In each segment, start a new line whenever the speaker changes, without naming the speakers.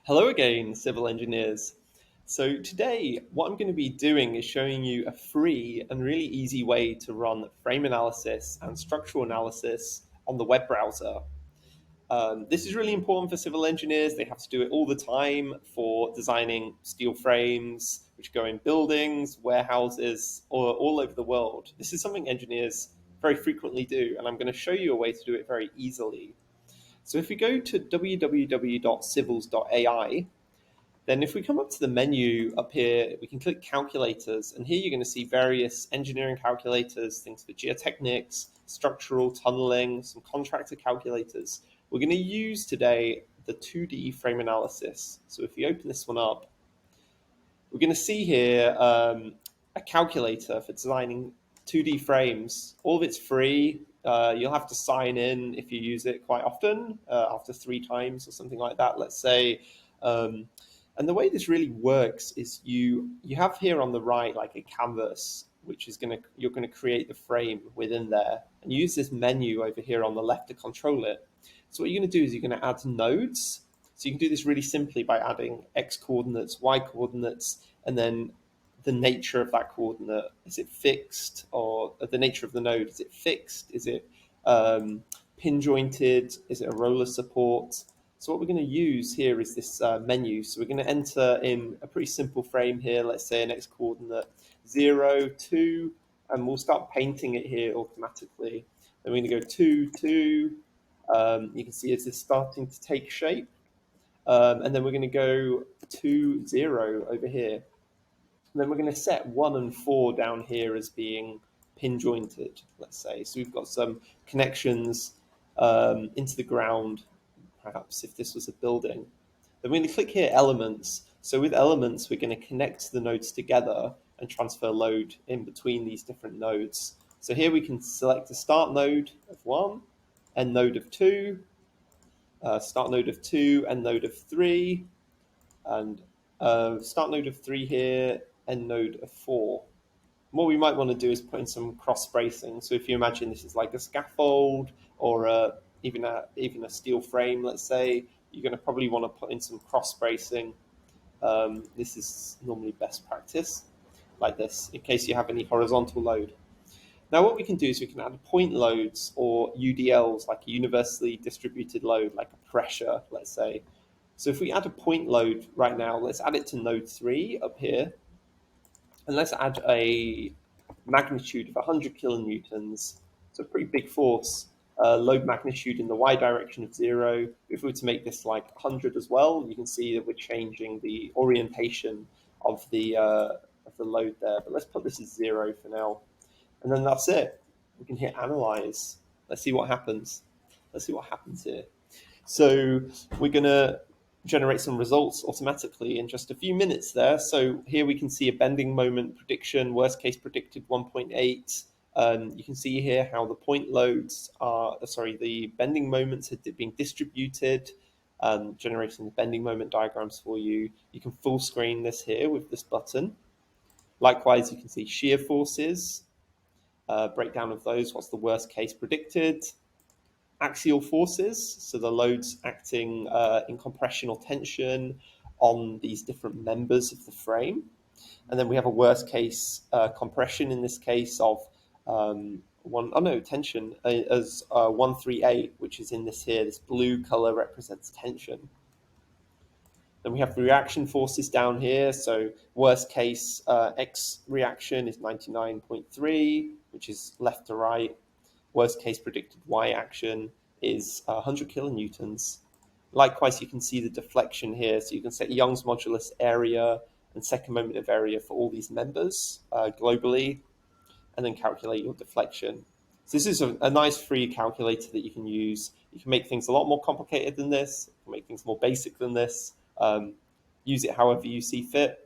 Hello again, civil engineers. So today, what I'm going to be doing is showing you a free and really easy way to run frame analysis and structural analysis on the web browser. This is really important for civil engineers. They have to do it all the time for designing steel frames, which go in buildings, warehouses, or all over the world. This is something engineers very frequently do, and I'm going to show you a way to do it very easily. So if we go to www.civils.ai, then if we come up to the menu up here, we can click calculators. And here you're going to see various engineering calculators, things for geotechnics, structural tunneling, some contractor calculators. We're going to use today the 2D frame analysis. So if you open this one up, we're going to see here a calculator for designing 2D frames. All of it's free. You'll have to sign in if you use it quite often, after 3 times or something like that, let's say. And the way this really works is you have here on the right like a canvas, which is you're gonna create the frame within there, and you use this menu over here on the left to control it. So what you're gonna do is you're gonna add nodes. So you can do this really simply by adding x coordinates, y coordinates, and then the nature of that coordinate. Is it fixed, or the nature of the node? Is it fixed? Is it pin jointed? Is it a roller support? So what we're going to use here is this menu. So we're going to enter in a pretty simple frame here. Let's say an x coordinate 0, 2, and we'll start painting it here automatically. Then we're going to go 2, 2. You can see it's starting to take shape. And then we're going to go 2, 0 over here. And then we're going to set 1 and 4 down here as being pin jointed, let's say. So we've got some connections into the ground, perhaps if this was a building. Then we're going to click here, elements. So with elements, we're going to connect the nodes together and transfer load in between these different nodes. So here we can select a start node of 1, end node of 2, start node of 2, end node of 3, and start node of 3 here, end node of 4. What we might want to do is put in some cross bracing. So if you imagine this is like a scaffold or even a steel frame, let's say, you're going to probably want to put in some cross bracing. This is normally best practice, like this, in case you have any horizontal load. Now what we can do is we can add point loads or UDLs, like a universally distributed load, like a pressure, let's say. So if we add a point load right now, let's add it to node 3 up here. And let's add a magnitude of 100 kilonewtons. So a pretty big force. Load magnitude in the y direction of 0. If we were to make this like 100 as well, you can see that we're changing the orientation of the load there. But let's put this as 0 for now. And then that's it. We can hit analyze. Let's see what happens. Let's see what happens here. So we're going to generate some results automatically in just a few minutes there. So here we can see a bending moment prediction, worst case predicted 1.8. You can see here how the point loads are, the bending moments are being distributed, generating the bending moment diagrams for you. You can full screen this here with this button. Likewise, you can see shear forces, breakdown of those, what's the worst case predicted. Axial forces, so the loads acting in compression or tension on these different members of the frame. And then we have a worst case compression in this case of tension as 138, which is in this here. This blue color represents tension. Then we have reaction forces down here. So worst case X reaction is 99.3, which is left to right. Worst case predicted Y action is 100 kilonewtons. Likewise, you can see the deflection here. So you can set Young's modulus area and second moment of area for all these members globally, and then calculate your deflection. So this is a nice free calculator that you can use. You can make things a lot more complicated than this. You can make things more basic than this. Use it however you see fit.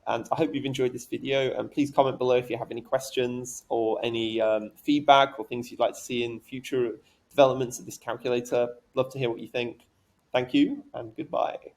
And I hope you've enjoyed this video, and please comment below if you have any questions or any feedback or things you'd like to see in future developments of this calculator. Love to hear what you think. Thank you and goodbye.